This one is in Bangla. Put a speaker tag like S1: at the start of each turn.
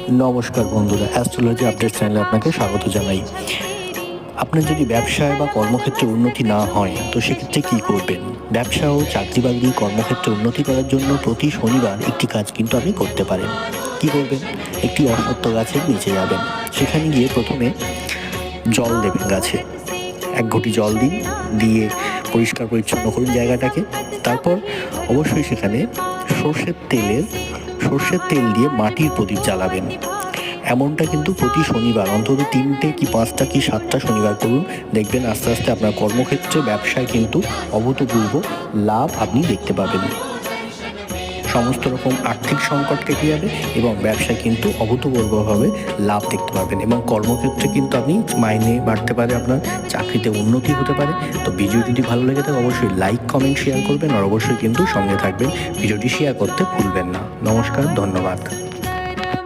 S1: নমস্কার বন্ধুরা, অ্যাস্ট্রোলজি আপডেট চ্যানেলে আপনাকে স্বাগত জানাই। আপনার যদি ব্যবসায় বা কর্মক্ষেত্রে উন্নতি না হয় তো সেক্ষেত্রে কী করবেন? ব্যবসা ও চাকরি-বাকরি কর্মক্ষেত্রে উন্নতি করার জন্য প্রতি শনিবার একটি কাজ কিন্তু আপনি করতে পারেন। কী করবেন? একটি অশ্বত্থ গাছের নিচে যাবেন। সেখানে গিয়ে প্রথমে জল দেবেন গাছে। ১ ঘটি জল দিন, দিয়ে পরিষ্কার পরিচ্ছন্ন করুন জায়গাটাকে। তারপর অবশ্যই সেখানে সর্ষের তেল দিয়ে মাটির প্রদীপ জ্বালাবেন। এমনটা কিন্তু প্রতি শনিবার অন্তত ৩টে কি ৫টা কি ৭টা শনিবার করুন। দেখবেন আস্তে আস্তে আপনার কর্মক্ষেত্রে, ব্যবসায় কিন্তু অভূতপূর্ব লাভ আপনি দেখতে পাবেন। সমস্ত রকম আর্থিক সংকট কেটে যাবে এবং ব্যবসায় কিন্তু অভূতপূর্বভাবে লাভ দেখতে পাবেন, এবং কর্মক্ষেত্রে কিন্তু আপনি মাইনে বাড়তে পারে, আপনার চাকরিতে উন্নতি হতে পারে। তো ভিডিও যদি ভালো লেগে থাকে অবশ্যই লাইক, কমেন্ট, শেয়ার করবেন, আর অবশ্যই কিন্তু সঙ্গে থাকবেন। ভিডিওটি শেয়ার করতে ভুলবেন না। নমস্কার, ধন্যবাদ।